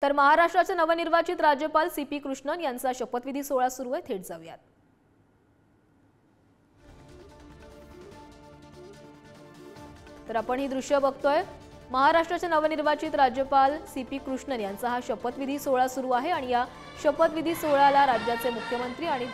तर महाराष्ट्राचे नवनिर्वाचित राज्यपाल सीपी कृष्णन यांचा शपथविधी सोहळा सुरू आहे. थेट जाऊयात. तर आपण ही दृश्य बघतोय. महाराष्ट्राचे नवनिर्वाचित राज्यपाल सीपी कृष्णन यांचा हा शपथविधी सोहळा सुरू आहे आणि या शपथविधी सोहळ्याला राज्याचे मुख्यमंत्री आणि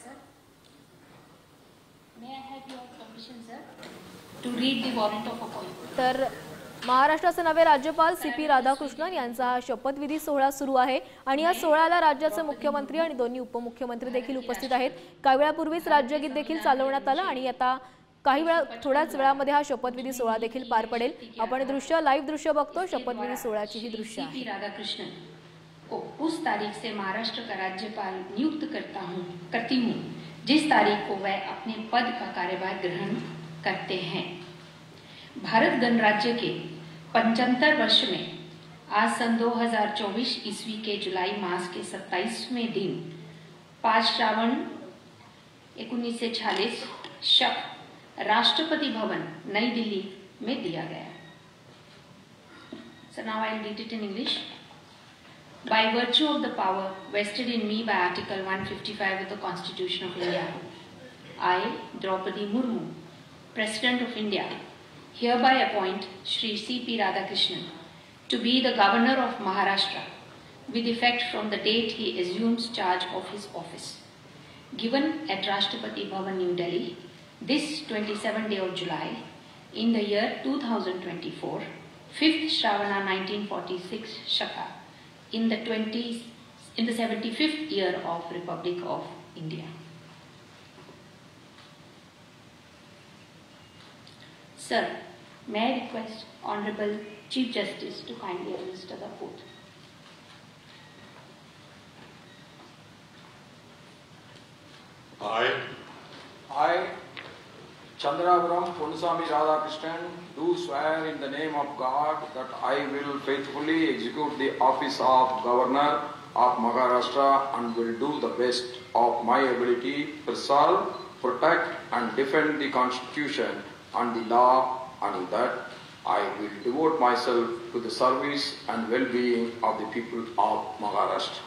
Sir, may I have your permission, sir, to read the warrant of appointment? तर महाराष्ट्राचे नवे राज्यपाल सीपी राधाकृष्णन यांचा हा शपथविधी सोहळा सुरू आहे आणि या सोहळ्याला राज्याचे मुख्यमंत्री आणि दोन्ही उपमुख्यमंत्री देखील उपस्थित आहेत. काही वेळापूर्वीच राज्यगीत देखील चालवण्यात आलं आणि आता थोड्याच वेळामध्ये हा शपथविधी सोहळा देखील पार पडेल. आपण लाईव्ह दृश्य बघतो. शपथविधी सोहळ्याची ही दृश्य आहे. राधाकृष्णन को उस तारीख से महाराष्ट्र का राज्यपाल नियुक्त करती हूँ जिस तारीख को वह अपने पद का कार्यभार ग्रहण करते हैं. भारत गणराज्य के 75 वर्ष में आज सन 2024 ईस्वी के जुलाई मास के 27वें दिन 5 श्रावण 1946 शक राष्ट्रपति भवन नई दिल्ली में दिया गया. So now I will read it in English. By virtue of the power vested in me by Article 155 of the Constitution of India, I, Draupadi Murmu, President of India, hereby appoint Shri C.P. Radhakrishnan to be the Governor of Maharashtra with effect from the date he assumes charge of his office. Given at Rashtrapati Bhavan, New Delhi, this 27th day of July, in the year 2024, 5th Shravana 1946 Shaka, in the 75th year of Republic of India. Sir, may I request Honorable Chief Justice to kindly administer the oath. I, Chandrapuram Ponusami Radhakrishnan, do swear in the name of God that I will faithfully execute the office of Governor of Maharashtra and will do the best of my ability to preserve, protect and defend the Constitution and the law, and that I will devote myself to the service and well-being of the people of Maharashtra.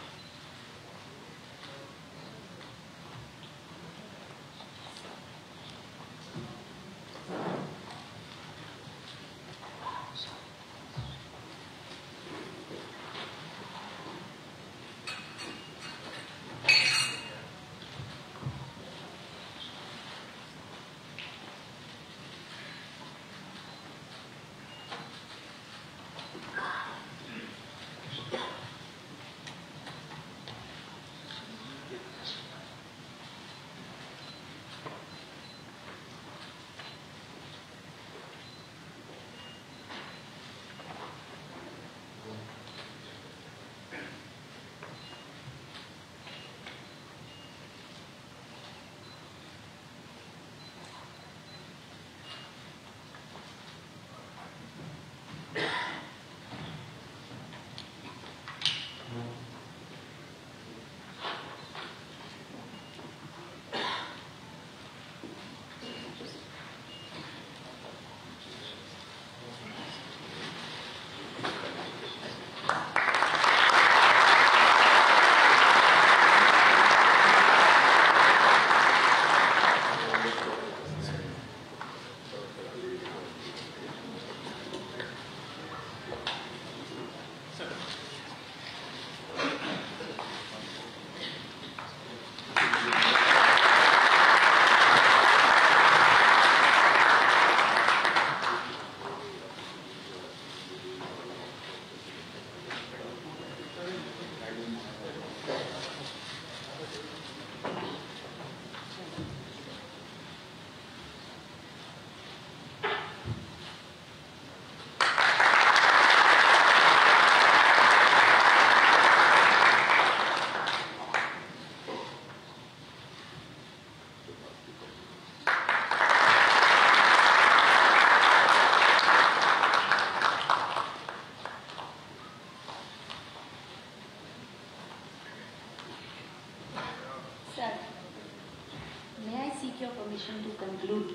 your permission to conclude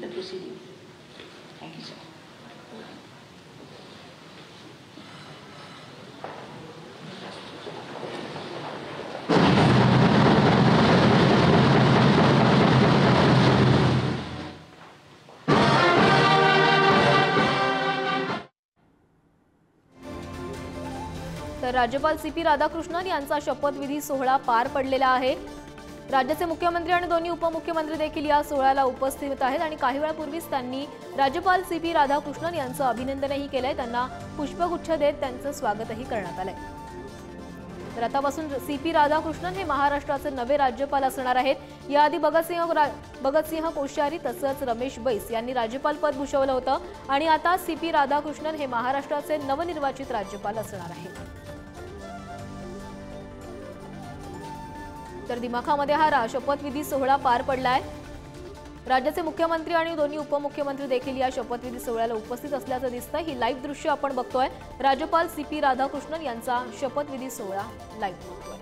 the proceedings. Thank you, sir. तर राज्यपाल CP Radhakrishnan यांचा शपथविधी सोहळा पार पडलेला आहे। राज्याचे मुख्यमंत्री आणि दोन्ही उपमुख्यमंत्री देखील या सोहळ्याला उपस्थित आहेत आणि काही वेळापूर्वीच त्यांनी राज्यपाल CP राधाकृष्णन यांचं अभिनंदनही केलंय। त्यांना पुष्पगुच्छ देत त्यांचं स्वागतही करण्यात आलंय। तर आतापासून CP राधाकृष्णन हे महाराष्ट्राचे नवे राज्यपाल असणार आहेत। याआधी भगतसिंह कोश्यारी तसंच रमेश बैस यांनी राज्यपाल पद भूषवलं होतं आणि आता CP राधाकृष्णन हे महाराष्ट्राचे नवनिर्वाचित राज्यपाल असणार आहेत। तर दिमाखामध्ये हा शपथविधी सोहळा पार पडलाय। राज्याचे मुख्यमंत्री आणि दोन्ही उपमुख्यमंत्री देखील या शपथविधी सोहळ्याला उपस्थित असल्याचं दिसतंय। ही लाईव्ह दृश्य आपण बघतोय। राज्यपाल CP राधाकृष्णन यांचा शपथविधी सोहळा लाईव्ह बघतोय।